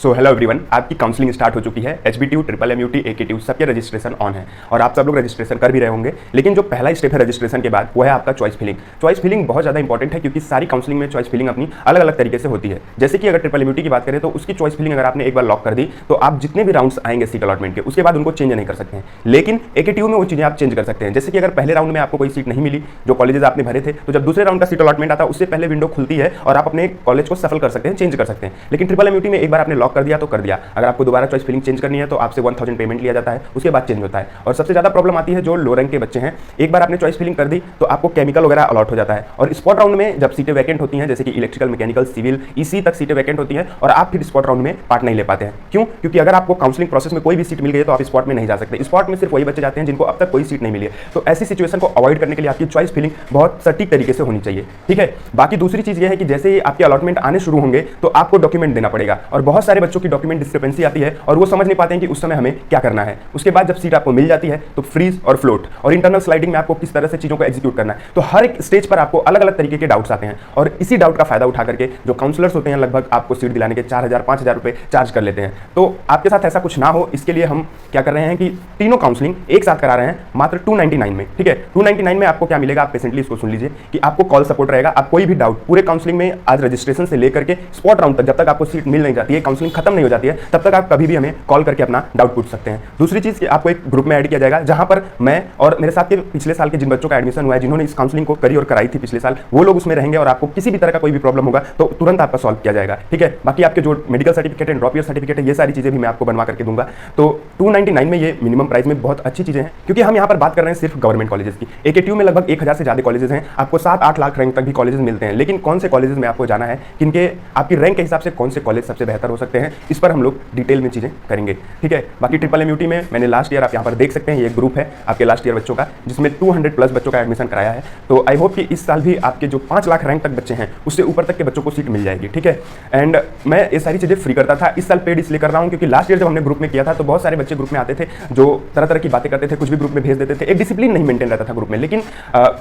So hello everyone, आपकी counselling start हो चुकी है। HBTU, MMUT, AKTU सबके रजिस्ट्रेशन ऑन है और आप सब लोग रजिस्ट्रेशन कर भी रहे होंगे। लेकिन जो पहला स्टेप है रजिस्ट्रेशन के बाद वो है आपका चॉइस फिलिंग। चॉइस फिलिंग बहुत ज़्यादा इंपॉर्टेंट है क्योंकि सारी काउंसलिंग में चॉइस फिलिंग अपनी अलग अलग तरीके से होती है। जैसे कि अगर MMUT की बात करें तो उसकी चॉइस फिलिंग अगर आपने एक बार लॉक कर दी तो आप जितने भी राउंड्स आएंगे सीट अलॉटमेंट के उसके बाद उनको चेंज नहीं कर सकते हैं। लेकिन AKTU में वो चीज़ें आप चेंज कर सकते हैं। जैसे कि अगर पहले राउंड में आपको कोई सीट नहीं मिली, जो कॉलेजेस आपने भरे थे, तो जब दूसरे राउंड का सीट अलॉटमेंट आता है उससे पहले विंडो खुलती है और आप अपने कॉलेज को सफल कर सकते हैं, चेंज कर सकते हैं। लेकिन MMUT में एक बार आपने लॉक कर दिया तो कर दिया। अगर आपको दोबारा चॉइस फिलिंग चेंज करनी है तो आपसे 1000 पेमेंट लिया जाता है, उसके बाद चेंज होता है। और सबसे ज़्यादा प्रॉब्लम आती है जो लो रैंक के बच्चे हैं। एक बार आपने चॉइस फिलिंग कर दी तो आपको केमिकल वगैरह अलॉट हो जाता है और स्पॉट राउंड में जब सीटें वैकेंट होती हैं, जैसे कि इलेक्ट्रिकल, मैकेनिकल, सिविल, EC तक सीटें वैकेंट होती हैं और आप फिर स्पॉट राउंड में पार्ट नहीं ले पाते हैं। क्यों? क्योंकि अगर आपको काउंसलिंग प्रोसेस में कोई भी सीट मिल गई तो आप स्पॉट में नहीं जा सकते। स्पॉट में सिर्फ वही बच्चे जाते हैं जिनको अब तक कोई सीट नहीं मिली है। तो ऐसी सिचुएशन को अवॉइड करने के लिए आपकी चॉइस फिलिंग बहुत सटीक तरीके से होनी चाहिए। ठीक है। बाकी दूसरी चीज़ ये है कि जैसे ही आपके अलॉटमेंट आने शुरू होंगे तो आपको डॉक्यूमेंट देना पड़ेगा और बहुत सारे बच्चों की डॉक्यूमेंट डिस्क्रिपेंसी आती है और वो समझ नहीं पाते हैं कि उस समय हमें क्या करना है। उसके बाद जब सीट आपको मिल जाती है तो फ्रीज और फ्लोट और इंटरनल स्लाइडिंग में आपको किस तरह से चीज़ों को एग्जीक्यूट करना है। तो हर एक स्टेज पर आपको अलग अलग तरीके के डाउट्स आते हैं और इसी डाउट का फायदा उठा करके जो काउंसलर्स होते हैं लगभग आपको सीट दिलाने के 4000-5000 रुपए चार्ज कर लेते हैं। तो आपके साथ ऐसा कुछ ना हो इसके लिए हम क्या कर रहे हैं कि तीनों काउंसलिंग एक साथ करा रहे हैं मात्र 299 में। ठीक है। 299 में आपको क्या मिलेगा, आप पेशेंटली इसको सुन लीजिए कि आपको कॉल सपोर्ट रहेगा। आप कोई भी डाउट पूरे काउंसलिंग में आज रजिस्ट्रेशन से लेकर के स्पॉट राउंड तक, जब तक आपको सीट मिल नहीं जाती है, काउंसलिंग खत्म नहीं हो जाती है, तब तक आप कभी भी हमें कॉल करके अपना डाउट पूछ सकते हैं। दूसरी चीज़ कि आपको एक ग्रुप में ऐड किया जाएगा जहां पर मैं और मेरे साथ के पिछले साल के जिन बच्चों का एडमिशन हुआ है, जिन्होंने इस काउंसलिंग को करी और कराई थी पिछले साल, वो लोग उसमें रहेंगे और आपको किसी भी तरह का कोई भी प्रॉब्लम होगा तो तुरंत आपका सॉल्व किया जाएगा। ठीक है। बाकी आपके जो मेडिकल सर्टिफिकेट है, ड्रॉप ईयर सर्टिफिकेट है, ये सारी चीज़ें भी मैं आपको बनवा करके दूंगा। तो 299 में ये मिनिमम प्राइस में बहुत अच्छी चीज़ें हैं क्योंकि हम यहाँ पर बात कर रहे हैं सिर्फ गवर्नमेंट कॉलेजेस की। AKTU में लगभग 1000 से ज़्यादा कॉलेजेस हैं, आपको 7-8 लाख रैंक तक भी कॉलेजेस मिलते हैं। लेकिन कौन से कॉलेजेस में आपको जाना है, किनके आपकी रैंक के हिसाब से कौन से कॉलेज सबसे बेहतर हो सकते हैं, इस पर हम लोग डिटेल में चीज़ें करेंगे। ठीक है। बाकी MMUT में मैंने लास्ट ईयर, आप यहाँ पर देख सकते हैं, ये ग्रुप है आपके लास्ट ईयर बच्चों का जिसमें 200+ बच्चों का एडमिशन कराया है। तो आई होप कि इस साल भी आपके जो 5 लाख रैंक तक बच्चे हैं उससे ऊपर तक के बच्चों को सीट मिल जाएगी। ठीक है। एंड मैं ये सारी चीज़ें फ्री करता था, इस साल पेड इसलिए कर रहा हूँ क्योंकि लास्ट ईयर जब हमने ग्रुप में किया था तो बहुत सारे बच्चे ग्रुप में आते थे जो तरह तरह की बातें करते थे, कुछ भी ग्रुप में भेज देते थे, एक डिसिप्लिन नहीं मेंटेन रहता था ग्रुप में। लेकिन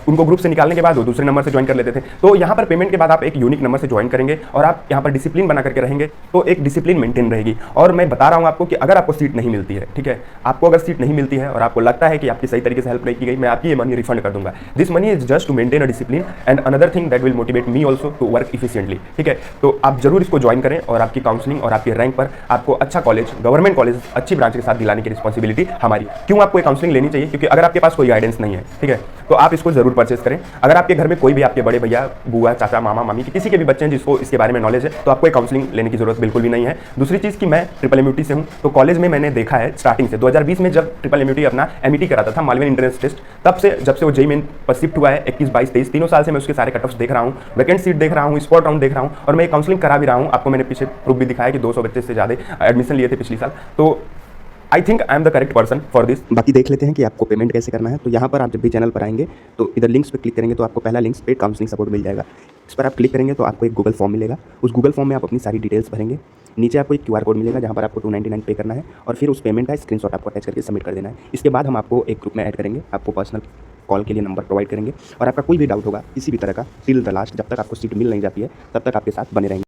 उनको ग्रुप से निकालने के बाद वो दूसरे नंबर से ज्वाइन कर लेते थे। तो यहाँ पर पेमेंट के बाद आप एक यूनिक नंबर से ज्वाइन करेंगे और आप यहाँ पर डिसिप्लिन बना करके रहेंगे तो एक डिसिप्लिन मेंटेन रहेगी। और मैं बता रहा हूँ आपको कि अगर आपको सीट नहीं मिलती है, ठीक है, आपको अगर सीट नहीं मिलती है और आपको लगता है कि आपकी सही तरीके से हेल्प नहीं की गई, मैं आपकी ये मनी रिफंड कर दूंगा। This money is just to maintain a discipline and another thing that will motivate me also to work efficiently. ठीक है। तो आप जरूर इसको ज्वाइन करें और आपकी काउंसलिंग और आपकी रैंक पर आपको अच्छा कॉलेज, गवर्नमेंट कॉलेज अच्छी ब्रांच के साथ दिलाने की रिस्पॉन्सिबिलिटी हमारी। क्यों आपको ये काउंसलिंग लेनी चाहिए? क्योंकि अगर आपके पास कोई गाइडेंस नहीं है, ठीक है, तो आप इसको जरूर परचेस करें। अगर आपके घर में कोई भी आपके बड़े भैया, बुआ, चाचा, मामा, मामी के किसी के भी बच्चे हैं जिसको इसके बारे में नॉलेज है तो आपको एक काउंसलिंग लेने की जरूरत बिल्कुल भी नहीं है। दूसरी चीज़ कि मैं MMUT से हूँ तो कॉलेज में मैंने देखा है स्टार्टिंग से 2020 में जब MMUT अपना MET कराता था, मालवीय एंट्रेंस टेस्ट, तब से जब से वो JEE मेन पर शिफ्ट हुआ है 21, 22, 23 तीनों साल से मैं उसके सारे कट ऑफ्स देख रहा हूँ, वैकेंट सीट देख रहा हूँ, स्पॉट राउंड देख रहा हूँ और मैं काउंसलिंग करा भी रहा हूँ। आपको मैंने पीछे प्रूफ भी दिखाया कि 200 बच्चे से ज़्यादा एडमिशन लिए थे पिछले साल। तो I think I am the correct person for this. बाकी देख लेते हैं कि आपको पेमेंट कैसे करना है। तो यहाँ पर आप जब भी चैनल पर आएंगे तो इधर लिंक्स पे क्लिक करेंगे तो आपको पहला लिंक्स पे काउंसलिंग सपोर्ट मिल जाएगा। इस पर आप क्लिक करेंगे तो आपको एक गूगल फॉर्म मिलेगा। उस गूगल फॉर्म में आप अपनी सारी डिटेल्स भरेंगे। नीचे आपको एक QR कोड मिलेगा जहाँ पर आपको 299 पे करना है और फिर उस पेमेंट का स्क्रीनशॉट आपको अटैच करके सबमिट कर देना है। इसके बाद हम आपको एक ग्रुप में ऐड करेंगे, आपको पर्सनल कॉल के लिए नंबर प्रोवाइड करेंगे और आपका कोई भी डाउट होगा किसी भी तरह का टिल द लास्ट, जब तक आपको सीट मिल नहीं जाती है तब तक आपके साथ बने रहेंगे।